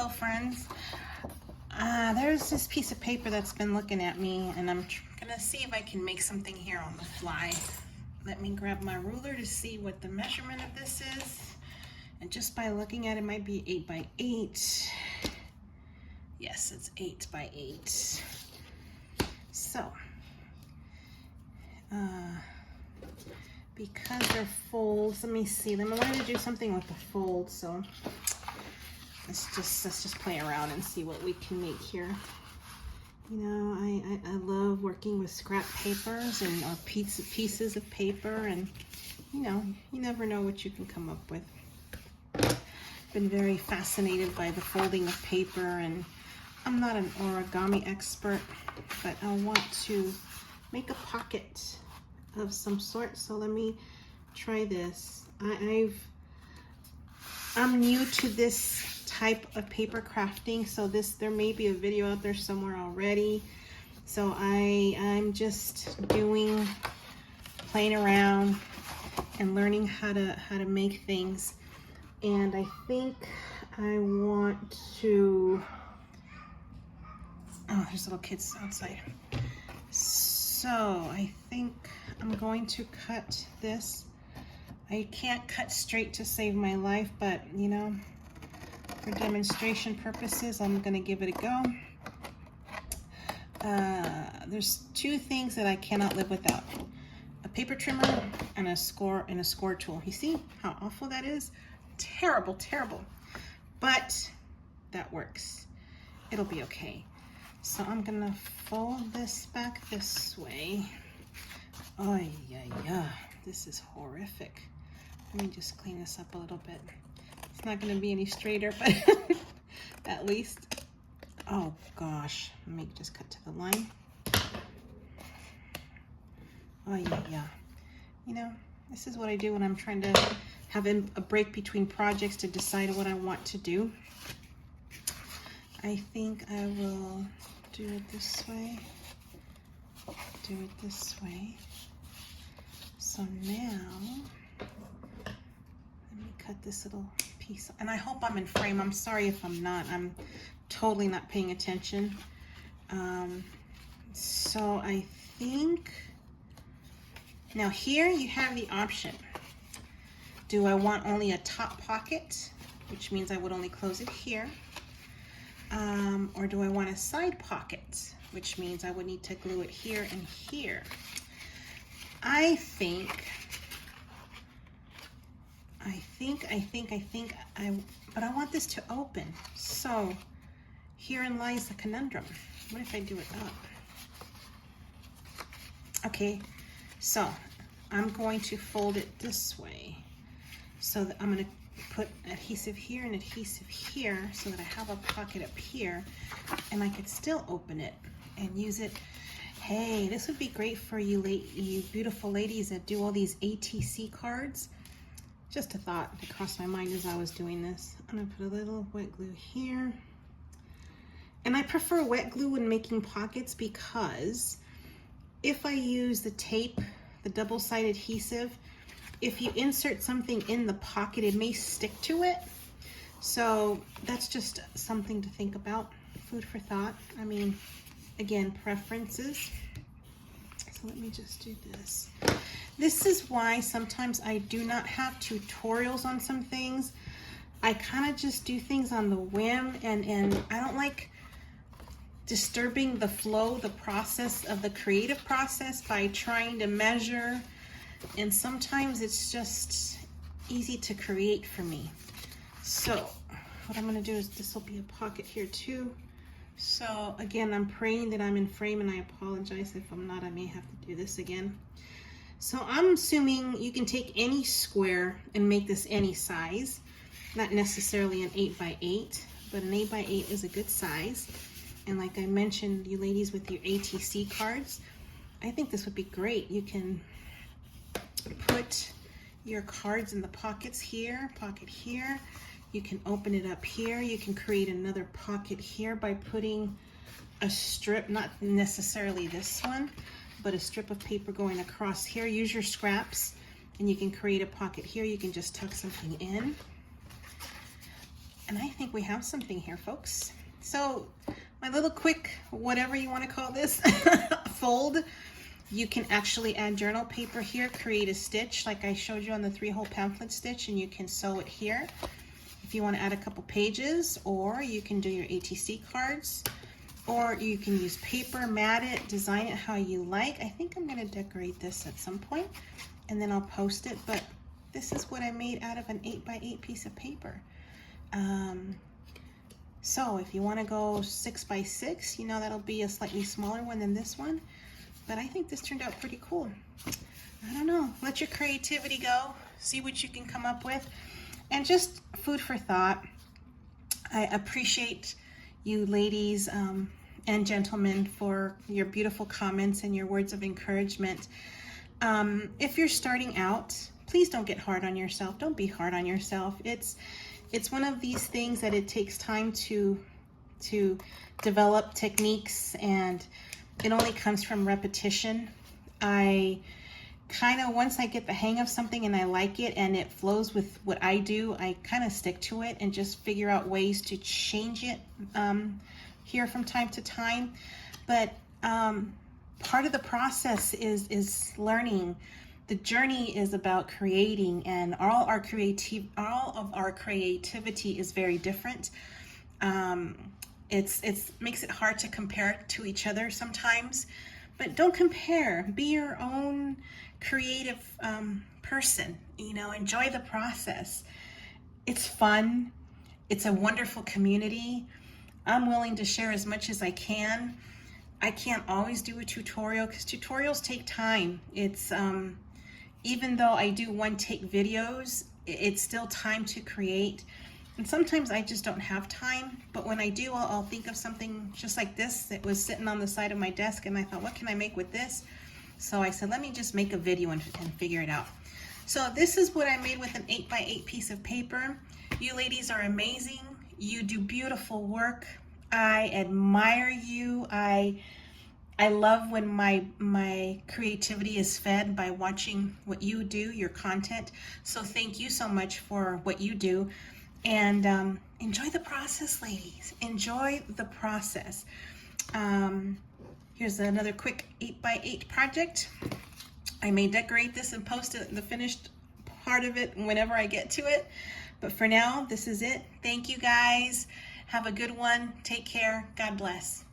Hello friends. There's this piece of paper that's been looking at me, and I'm gonna see if I can make something here on the fly. Let me grab my ruler to see what the measurement of this is. And just by looking at it, might be 8 by 8. Yes, it's 8 by 8. So, because they're folds, let me see them. I wanted to do something with the folds, so let's just play around and see what we can make here. You know, I love working with scrap papers and or pieces of paper, and you know, you never know what you can come up with. Been very fascinated by the folding of paper, and I'm not an origami expert, but I want to make a pocket of some sort. So let me try this. I'm new to this type of paper crafting, so there may be a video out there somewhere already. So I'm just playing around and learning how to make things. And I think I want to, oh, there's little kids outside. So I think I'm going to cut this. I can't cut straight to save my life, but you know, for demonstration purposes, I'm gonna give it a go. There's two things that I cannot live without: a paper trimmer and a score tool. You see how awful that is? Terrible, terrible. But that works. It'll be okay. So I'm gonna fold this back this way. Oh yeah, this is horrific. Let me just clean this up a little bit. It's not gonna be any straighter, but at least, oh gosh, let me just cut to the line. Oh yeah. You know, this is what I do when I'm trying to have a break between projects to decide what I want to do. I think I will do it this way. Do it this way. So now, let me cut this little piece. And I hope I'm in frame. I'm sorry if I'm not. I'm totally not paying attention. So I think, now here you have the option. Do I want only a top pocket, which means I would only close it here? Or do I want a side pocket, which means I would need to glue it here and here? But I want this to open. So herein lies the conundrum. What if I do it up? Okay, so I'm going to fold it this way. So that I'm going to put adhesive here and adhesive here so that I have a pocket up here, and I could still open it and use it. Hey, this would be great for you beautiful ladies that do all these ATC cards. Just a thought that crossed my mind as I was doing this. I'm gonna put a little wet glue here. And I prefer wet glue when making pockets because if I use the tape, the double-sided adhesive, if you insert something in the pocket, it may stick to it. So that's just something to think about. Food for thought. I mean, again, preferences. So let me just do this. This is why sometimes I do not have tutorials on some things. I kind of just do things on the whim, and I don't like disturbing the flow, the process of the creative process by trying to measure. And sometimes it's just easy to create for me. So what I'm gonna do is, this will be a pocket here too. So again, I'm praying that I'm in frame, and I apologize if I'm not. I may have to do this again. So I'm assuming you can take any square and make this any size, not necessarily an 8 by 8, but an 8 by 8 is a good size. And like I mentioned, you ladies with your ATC cards, I think this would be great. You can put your cards in the pockets here, pocket here. You can open it up here. You can create another pocket here by putting a strip, not necessarily this one, but a strip of paper going across here. Use your scraps and you can create a pocket here. You can just tuck something in. And I think we have something here, folks. So my little quick, whatever you want to call this, fold. You can actually add journal paper here, create a stitch like I showed you on the 3-hole pamphlet stitch, and you can sew it here if you want to add a couple pages, or you can do your ATC cards, or you can use paper, mat it, design it how you like. I think I'm going to decorate this at some point and then I'll post it, but this is what I made out of an 8x8 piece of paper. So if you want to go 6x6, you know, that'll be a slightly smaller one than this one. But I think this turned out pretty cool. I don't know. Let your creativity go. See what you can come up with. And just food for thought. I appreciate you ladies and gentlemen for your beautiful comments and your words of encouragement. If you're starting out, please don't get hard on yourself. Don't be hard on yourself. It's one of these things that it takes time to develop techniques, and it only comes from repetition. I kind of, once I get the hang of something and I like it and it flows with what I do, I kind of stick to it and just figure out ways to change it here from time to time. But part of the process is learning. The journey is about creating, and all of our creativity is very different. It's makes it hard to compare to each other sometimes, but don't compare. Be your own creative person. You know, enjoy the process. It's fun. It's a wonderful community. I'm willing to share as much as I can. I can't always do a tutorial because tutorials take time. It's even though I do one-take videos, it's still time to create. And sometimes I just don't have time, but when I do, I'll think of something just like this that was sitting on the side of my desk, and I thought, what can I make with this? So I said, let me just make a video and figure it out. So this is what I made with an 8x8 piece of paper. You ladies are amazing. You do beautiful work. I admire you. I love when my creativity is fed by watching what you do, your content. So thank you so much for what you do. And enjoy the process, ladies. Enjoy the process. Here's another quick 8x8 project. I may decorate this and post the finished part of it whenever I get to it. But for now, this is it. Thank you guys. Have a good one. Take care. God bless.